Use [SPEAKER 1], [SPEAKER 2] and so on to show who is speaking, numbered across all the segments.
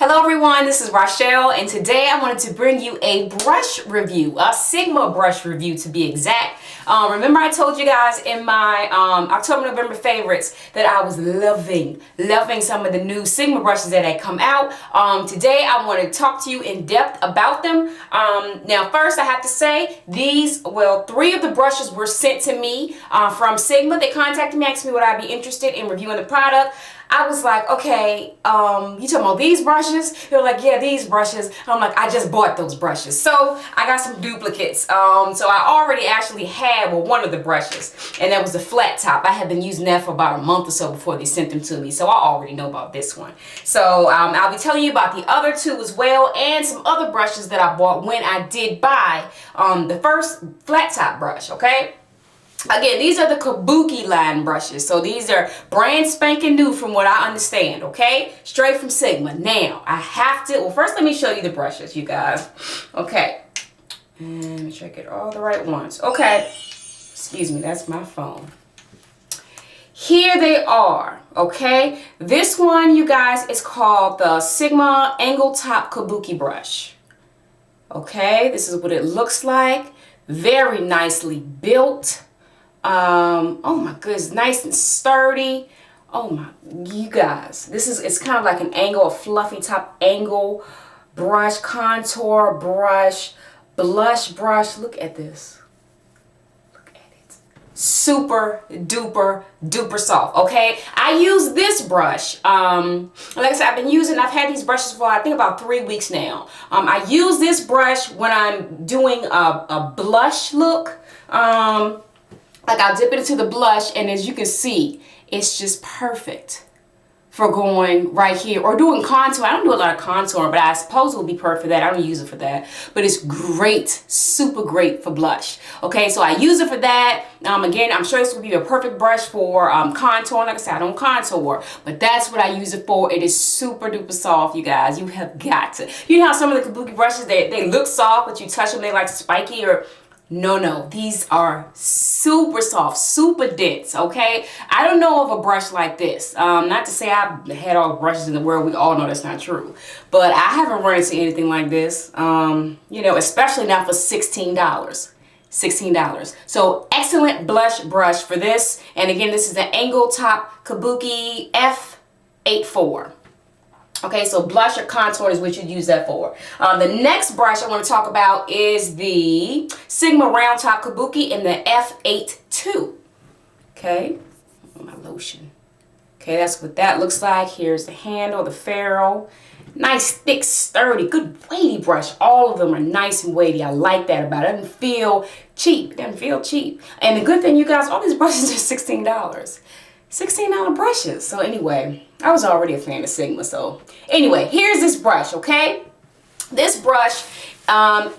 [SPEAKER 1] Hello everyone, this is Rochelle, and today I wanted to bring you a brush review, a Sigma brush review to be exact. Remember I told you guys in my October, November favorites that I was loving some of the new Sigma brushes that had come out. Today I want to talk to you in depth about them. Now first I have to say three of the brushes were sent to me from Sigma. They contacted me, asked me would I be interested in reviewing the product. I was like, okay, you talking about these brushes? They were like, yeah, these brushes. I'm like, I just bought those brushes. So I got some duplicates. So I already actually had one of the brushes, and that was the flat top. I had been using that for about a month or so before they sent them to me. So I already know about this one. So I'll be telling you about the other two as well, and some other brushes that I bought when I did buy the first flat top brush, okay? Again, these are the Kabuki line brushes. So these are brand spanking new from what I understand, okay? Straight from Sigma. Now, I have to, first let me show you the brushes, you guys. Okay. And let me try to get all the right ones. Okay. Excuse me, that's my phone. Here they are, okay? This one, you guys, is called the Sigma Angle Top Kabuki Brush. Okay, this is what it looks like. Very nicely built. Oh my goodness, nice and sturdy. Oh my, you guys, it's kind of like an angle, a fluffy top angle brush, contour brush, blush brush. Look at this. Look at it. Super duper duper soft. Okay, I use this brush. Like I said, I've had these brushes for I think about 3 weeks now. I use this brush when I'm doing a blush look. Like I'll dip it into the blush, and as you can see, it's just perfect for going right here or doing contour. I don't do a lot of contour, but I suppose it will be perfect for that. I don't use it for that, but it's great, super great for blush. Okay, so I use it for that. Again, I'm sure this will be a perfect brush for contour. Like I said, I don't contour, but that's what I use it for. It is super duper soft, you guys. You have got to. You know how some of the Kabuki brushes, they look soft, but you touch them, they like spiky or... No, these are super soft, super dense, okay? I don't know of a brush like this. Not to say I've had all the brushes in the world. We all know that's not true. But I haven't run into anything like this, you know, especially not for $16. $16. So excellent blush brush for this. And again, this is the Angle Top Kabuki F84. Okay, so blush or contour is what you use that for. The next brush I want to talk about is the Sigma Round Top Kabuki in the F82. Okay, my lotion. Okay, that's what that looks like. Here's the handle, the ferrule. Nice, thick, sturdy, good weighty brush. All of them are nice and weighty. I like that about it. It doesn't feel cheap. It doesn't feel cheap. And the good thing, you guys, all these brushes are $16. $16 brushes. So anyway, I was already a fan of Sigma. So anyway, here's this brush, okay? This brush,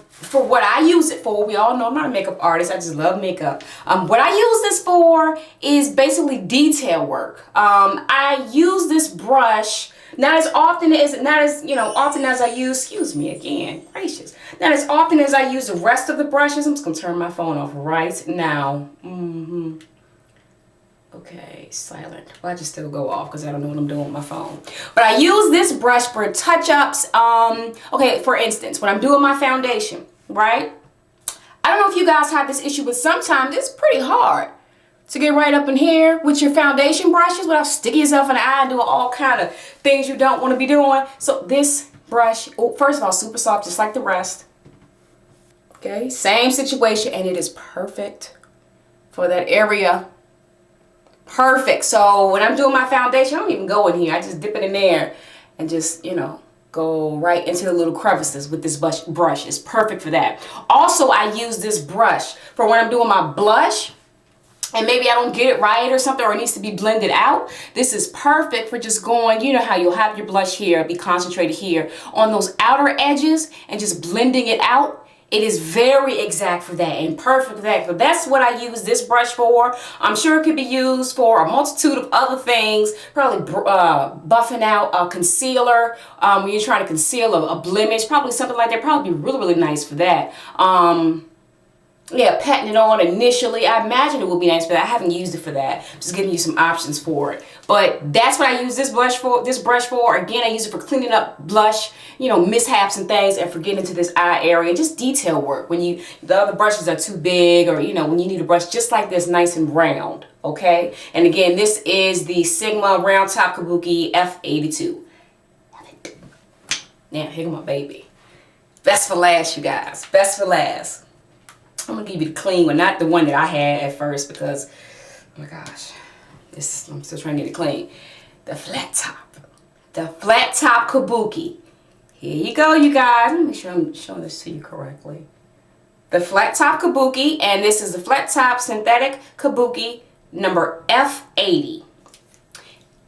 [SPEAKER 1] for what I use it for, we all know I'm not a makeup artist. I just love makeup. What I use this for is basically detail work. I use this brush not as often as I use, excuse me again, gracious. Not as often as I use the rest of the brushes. I'm just gonna turn my phone off right now. Okay, silent. Well, I just still go off because I don't know what I'm doing with my phone. But I use this brush for touch-ups. Okay, for instance, when I'm doing my foundation, right? I don't know if you guys have this issue, but sometimes it's pretty hard to get right up in here with your foundation brushes without sticking yourself in the eye and doing all kind of things you don't want to be doing. So this brush, first of all, super soft, just like the rest. Okay, same situation, and it is perfect for that area. Perfect. So when I'm doing my foundation, I don't even go in here. I just dip it in there and just, you know, go right into the little crevices with this brush. It's perfect for that. Also, I use this brush for when I'm doing my blush and maybe I don't get it right or something, or it needs to be blended out. This is perfect for just going, you know how you'll have your blush here, be concentrated here on those outer edges and just blending it out. It is very exact for that and perfect for that. So that's what I use this brush for. I'm sure it could be used for a multitude of other things. Probably buffing out a concealer when you're trying to conceal a blemish. Probably something like that. Probably be really, really nice for that. yeah, patting it on initially. I imagine it would be nice, but I haven't used it for that. I'm just giving you some options for it. But that's what I use this brush for. Again, I use it for cleaning up blush, you know, mishaps and things, and for getting into this eye area, just detail work. When the other brushes are too big, or you know, when you need a brush just like this, nice and round. Okay. And again, this is the Sigma Round Top Kabuki F82. Now, here my baby. Best for last, you guys. Best for last. I'm gonna give you the clean one, not the one that I had at first, because oh my gosh, I'm still trying to get it clean. The flat top, the flat top Kabuki. Here you go, you guys. Let me make sure I'm showing this to you correctly. The flat top Kabuki, and this is the flat top synthetic Kabuki number F80.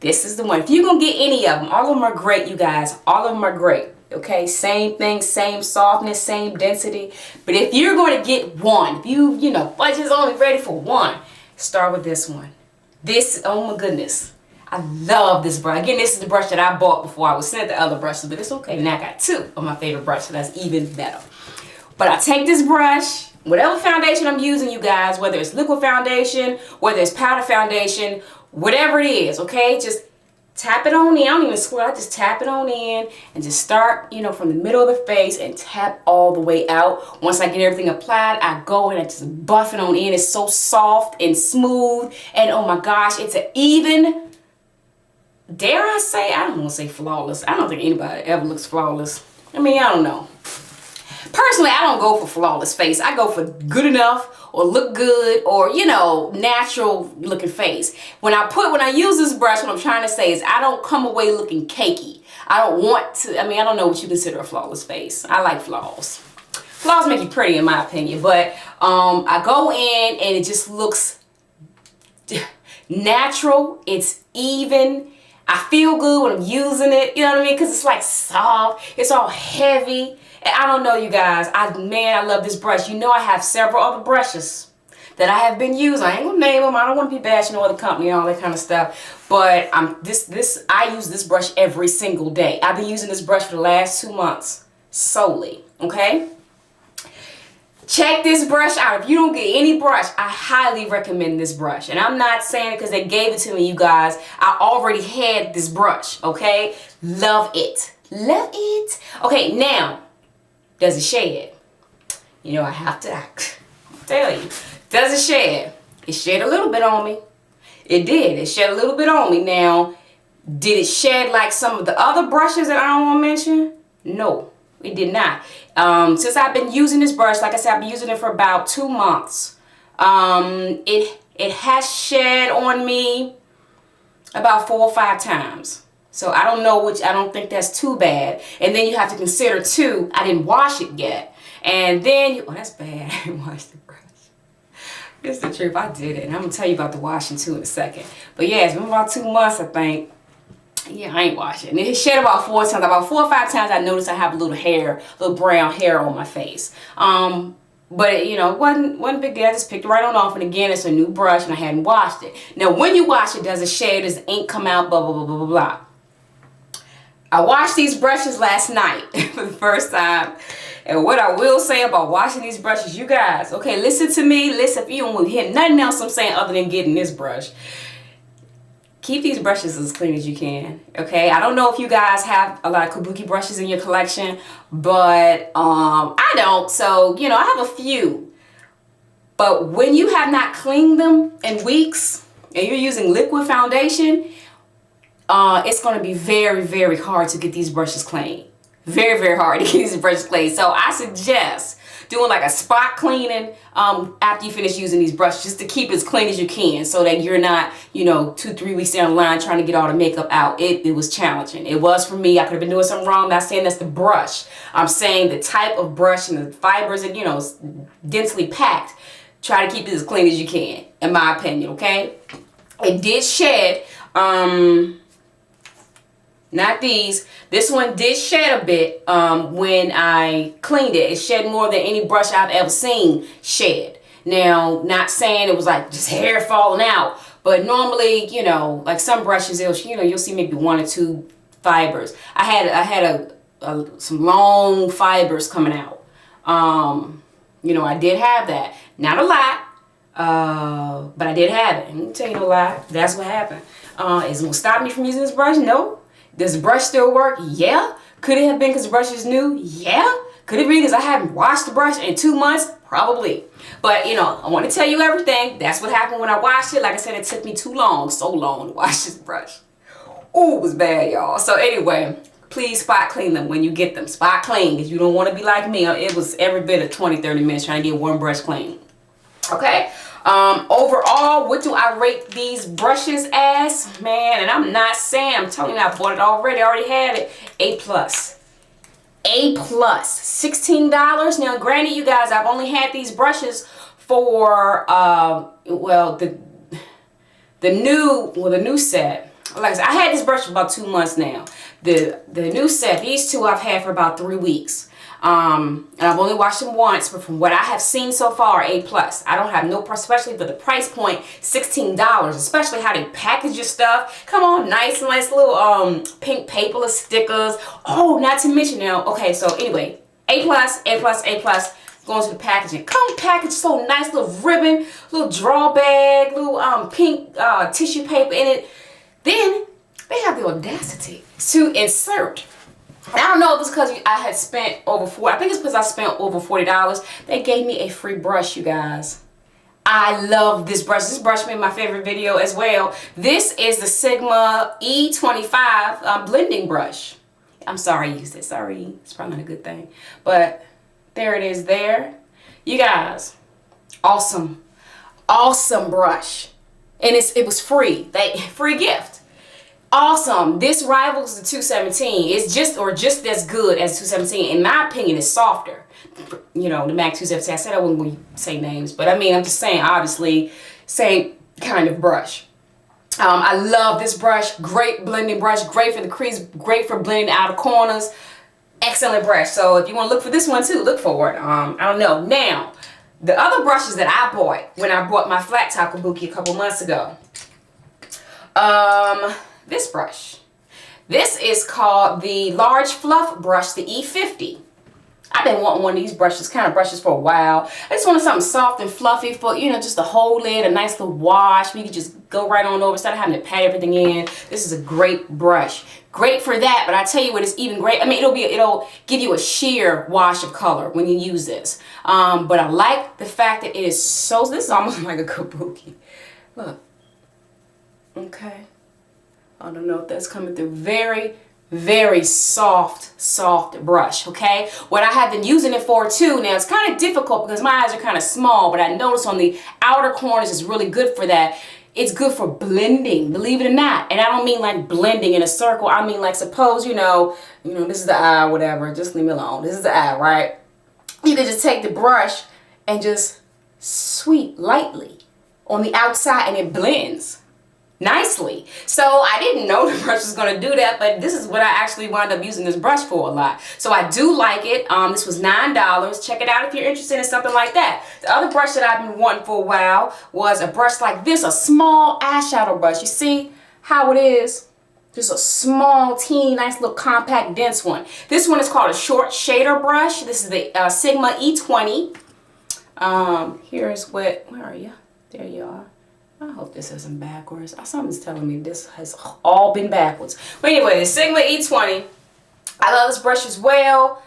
[SPEAKER 1] This is the one. If you're gonna get any of them, all of them are great, you guys. All of them are great. Okay, same thing, same softness, same density. But if you're going to get one, if you know, budget's only ready for one, start with this one. This, oh my goodness. I love this brush. Again, this is the brush that I bought before I was sent the other brushes, but it's okay. Now I got two of my favorite brushes, so that's even better. But I take this brush, whatever foundation I'm using, you guys, whether it's liquid foundation, whether it's powder foundation, whatever it is, okay? Just tap it on in. I don't even square. I just tap it on in and just start, you know, from the middle of the face and tap all the way out. Once I get everything applied, I go and I just buff it on in. It's so soft and smooth. And oh my gosh, it's an even, dare I say, I don't want to say flawless. I don't think anybody ever looks flawless. I mean, I don't know. Personally, I don't go for flawless face. I go for good enough or look good or, you know, natural looking face. When I use this brush, what I'm trying to say is I don't come away looking cakey. I don't want to, I mean, I don't know what you consider a flawless face. I like flaws. Flaws make you pretty in my opinion, but I go in and it just looks natural. It's even. I feel good when I'm using it, you know what I mean? Because it's like soft, it's all heavy. And I don't know, you guys, man, I love this brush. You know I have several other brushes that I have been using. I ain't gonna name them. I don't want to be bashing all the company and all that kind of stuff. But I use this brush every single day. I've been using this brush for the last 2 months solely, okay? Check this brush out. If you don't get any brush, I highly recommend this brush. And I'm not saying it because they gave it to me, you guys. I already had this brush, okay? Love it. Love it. Okay, now, does it shed? You know, I have to tell you. Does it shed? It shed a little bit on me. It did. It shed a little bit on me. Now, did it shed like some of the other brushes that I don't want to mention? No. It did not. Since I've been using this brush, like I said, I've been using it for about 2 months. It has shed on me about 4 or 5 times. So I don't know I don't think that's too bad. And then you have to consider too, I didn't wash it yet. And then, oh, that's bad. I didn't wash the brush. It's the truth. I did it. And I'm going to tell you about the washing too in a second. But yeah, it's been about 2 months, I think. Yeah, I ain't washing. And it shed about 4 times. About 4 or 5 times I noticed I have a little hair, little brown hair on my face. But you know, it wasn't a big deal. I just picked it right on off. And again, it's a new brush and I hadn't washed it. Now, when you wash it, does it shed? Does the ink come out? Blah, blah, blah, blah, blah, blah. I washed these brushes last night for the first time. And what I will say about washing these brushes, you guys, okay, listen to me. Listen, if you don't want to hear nothing else I'm saying other than getting this brush. Keep these brushes as clean as you can, okay? I don't know if you guys have a lot of Kabuki brushes in your collection, but I don't, so, you know, I have a few. But when you have not cleaned them in weeks and you're using liquid foundation, it's going to be very, very hard to get these brushes clean. Very, very hard to get these brushes clean. So I suggest doing like a spot cleaning after you finish using these brushes, just to keep it as clean as you can, so that you're not, you know, 2-3 weeks down the line trying to get all the makeup out. It was challenging. It was for me. I could have been doing something wrong. I'm not saying that's the brush. I'm saying the type of brush and the fibers and, you know, densely packed. Try to keep it as clean as you can, in my opinion, okay? It did shed. Not these. This one did shed a bit when I cleaned it. It shed more than any brush I've ever seen shed. Now, not saying it was like just hair falling out, but normally, you know, like some brushes, you'll see maybe 1 or 2 fibers. I had some long fibers coming out. You know, I did have that. Not a lot, but I did have it. I'm gonna tell you no lie. That's what happened. Is it gonna stop me from using this brush? No. Does the brush still work? Yeah. Could it have been because the brush is new? Yeah. Could it be because I haven't washed the brush in 2 months? Probably. But, you know, I want to tell you everything. That's what happened when I washed it. Like I said, it took me too long, so long to wash this brush. Oh, it was bad, y'all. So anyway, please spot clean them when you get them. Spot clean, because you don't want to be like me. It was every bit of 20, 30 minutes trying to get one brush clean. Okay. Overall, what do I rate these brushes as? Man, and I'm not saying, I'm telling you, I bought it already. I already had it. A+. A+. $16. Now, granted, you guys, I've only had these brushes for, well, the new set. Like I said, I had this brush for about 2 months now. The new set, these two I've had for about 3 weeks. And I've only washed them once, but from what I have seen so far, A+. I don't have no, especially for the price point, $16, especially how they package your stuff. Come on, nice little pink paperless stickers. Oh, not to mention now, okay, so anyway, A+, going to the packaging. Come packaged so nice, little ribbon, little draw bag, little pink tissue paper in it. Then they have the audacity to insert. And I don't know if it's because I had spent over I think it's because I spent over $40. They gave me a free brush, you guys. I love this brush. This brush made my favorite video as well. This is the Sigma E25 blending brush. I'm sorry I used it. Sorry. It's probably not a good thing. But there it is there. You guys, awesome. Awesome brush. And it was free. Free gift. Awesome. This rivals the 217. It's just as good as 217. In my opinion, it's softer. You know, the MAC 217. I said I wouldn't really say names, but I mean, I'm just saying, obviously, same kind of brush. I love this brush. Great blending brush. Great for the crease. Great for blending outer corners. Excellent brush. So if you want to look for this one too, look for it. I don't know. Now, the other brushes that I bought when I bought my Flat Top Kabuki a couple months ago. This brush. This is called the Large Fluff Brush, the E50. I've been wanting one of these kind of brushes for a while. I just wanted something soft and fluffy for, you know, just to hold it, a nice little wash. We could just go right on over instead of having to pat everything in. This is a great brush. Great for that, but I tell you what, it's even great. I mean, it'll give you a sheer wash of color when you use this. But I like the fact that it is so, this is almost like a kabuki. Look. Okay. I don't know if that's coming through. Very, very soft brush, okay? What I have been using it for too, now it's kind of difficult because my eyes are kind of small, but I noticed on the outer corners it's really good for that. It's good for blending, believe it or not. And I don't mean like blending in a circle. I mean like suppose, you know, this is the eye, whatever. Just leave me alone. This is the eye, right? You can just take the brush and just sweep lightly on the outside and it blends nicely. So I didn't know the brush was going to do that, but this is what I actually wound up using this brush for a lot. So I do like it. This was $9. Check it out if you're interested in something like that. The other brush that I've been wanting for a while was a brush like this, a small eyeshadow brush. You see how it is? Just a small, teeny, nice little compact, dense one. This one is called a short shader brush. This is the Sigma E20. Here's what, where are you? There you are. I hope this isn't backwards. Something's telling me this has all been backwards. But anyway, the Sigma E20. I love this brush as well.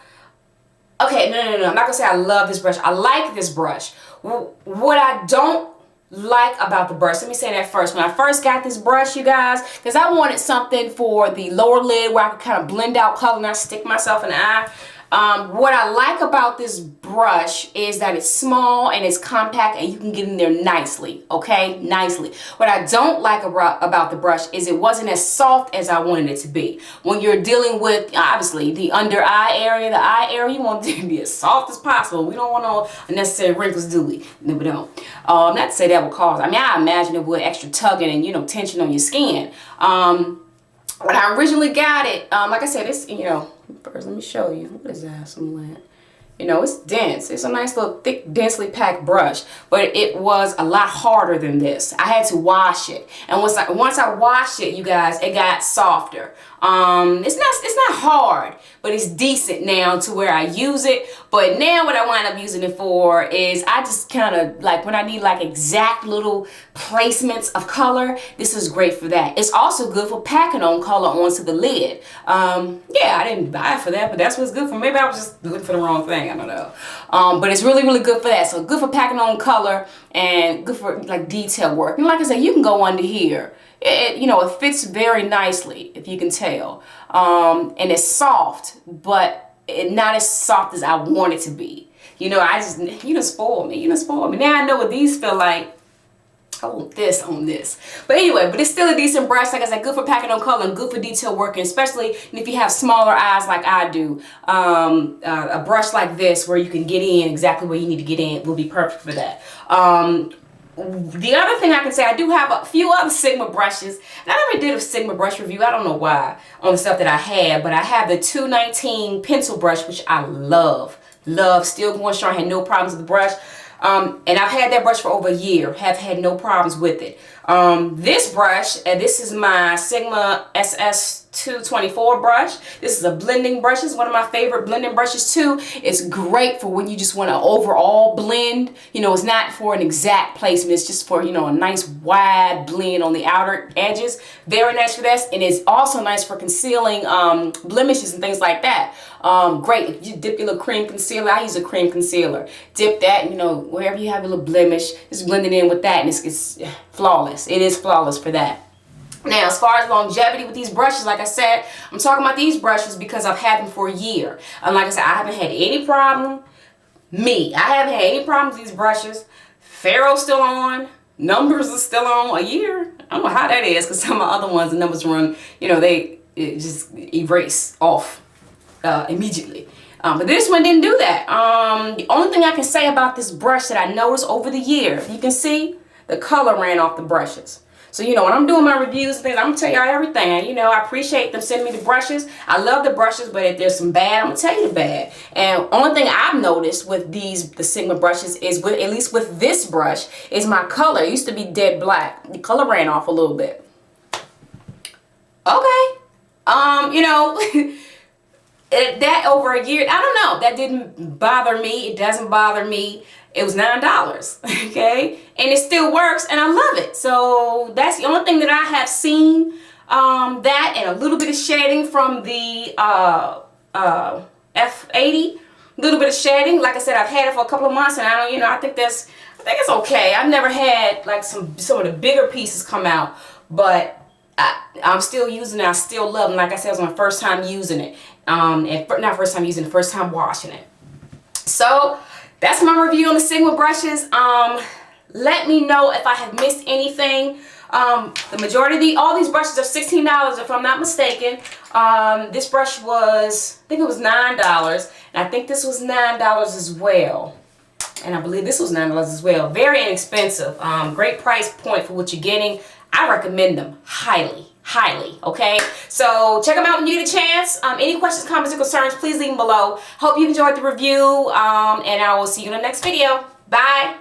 [SPEAKER 1] Okay, no. I'm not going to say I love this brush. I like this brush. What I don't like about the brush, let me say that first. When I first got this brush, you guys, because I wanted something for the lower lid where I could kind of blend out color and not stick myself in the eye. What I like about this brush is that it's small and it's compact and you can get in there nicely, okay? Nicely. What I don't like about the brush is it wasn't as soft as I wanted it to be. When you're dealing with, obviously, the under eye area, the eye area, you want it to be as soft as possible. We don't want no unnecessary wrinkles, do we? No, we don't. Not to say that would cause, I mean, I imagine it would extra tugging and, you know, tension on your skin. When I originally got it, like I said, it's, you know, first let me show you. What is that? Some lint. You know, it's dense. It's a nice little thick, densely packed brush, but it was a lot harder than this. I had to wash it, and once I washed it, you guys, it got softer. It's not hard, but it's decent now to where I use it. But now what I wind up using it for is I just kind of like when I need like exact little placements of color, this is great for that. It's also good for packing on color onto the lid. Yeah, I didn't buy it for that, but that's what's good for. Maybe I was just looking for the wrong thing. I don't know. But it's really, really good for that. So good for packing on color and good for like detail work. And like I said, you can go under here. You know, it fits very nicely, if you can tell. And it's soft, but not as soft as I want it to be. You know, you done spoiled me. You done spoiled me. Now I know what these feel like. I want this on this. But anyway, but it's still a decent brush. Like I said, good for packing on color and good for detail working, especially if you have smaller eyes like I do. A brush like this where you can get in exactly where you need to get in will be perfect for that. The other thing I can say, I do have a few other Sigma brushes. And I never did a Sigma brush review. I don't know why on the stuff that I had, but I have the 219 pencil brush, which I love. Still going strong. I had no problems with the brush. And I've had that brush for over a year. Have had no problems with it. This brush, this is my Sigma SS224 brush. This is a blending brush. It's one of my favorite blending brushes too. It's great for when you just want to overall blend. You know, it's not for an exact placement. It's just for, you know, a nice wide blend on the outer edges. Very nice for this. And it's also nice for concealing blemishes and things like that. Great. If you dip your little cream concealer, I use a cream concealer. Dip that, you know, wherever you have a little blemish, just blend it in with that, and it's flawless. It is flawless for that. Now, as far as longevity with these brushes, like I said, I'm talking about these brushes because I've had them for a year. And like I said, I haven't had any problem. I haven't had any problems with these brushes. Ferrule's still on. Numbers are still on a year. I don't know how that is because some of the other ones, the numbers run, you know, it just erase off immediately. But this one didn't do that. The only thing I can say about this brush that I noticed over the year, you can see the color ran off the brushes. So, you know, when I'm doing my reviews and things, I'm going to tell y'all everything. You know, I appreciate them sending me the brushes. I love the brushes, but if there's some bad, I'm going to tell you the bad. And only thing I've noticed with the Sigma brushes is, at least with this brush, is my color. It used to be dead black. The color ran off a little bit. Okay. You know, that over a year, I don't know. That didn't bother me. It doesn't bother me. It was $9, okay? And it still works, and I love it. So that's the only thing that I have seen, that and a little bit of shedding from the F80. A little bit of shedding. Like I said, I've had it for a couple of months, and I don't, you know, I think it's okay. I've never had like some of the bigger pieces come out, but I'm still using it. I still love it. And like I said, it was my first time using it. And not first time using it, first time washing it. So that's my review on the Sigma brushes. Let me know if I have missed anything. The majority of all these brushes are $16 if I'm not mistaken. This brush was, I think it was $9, and I think this was $9 as well. And I believe this was $9 as well. Very inexpensive. Great price point for what you're getting. I recommend them highly. Okay, so check them out when you get a chance. Any questions, comments, or concerns, please leave them below. Hope you enjoyed the review, and I will see you in the next video. Bye.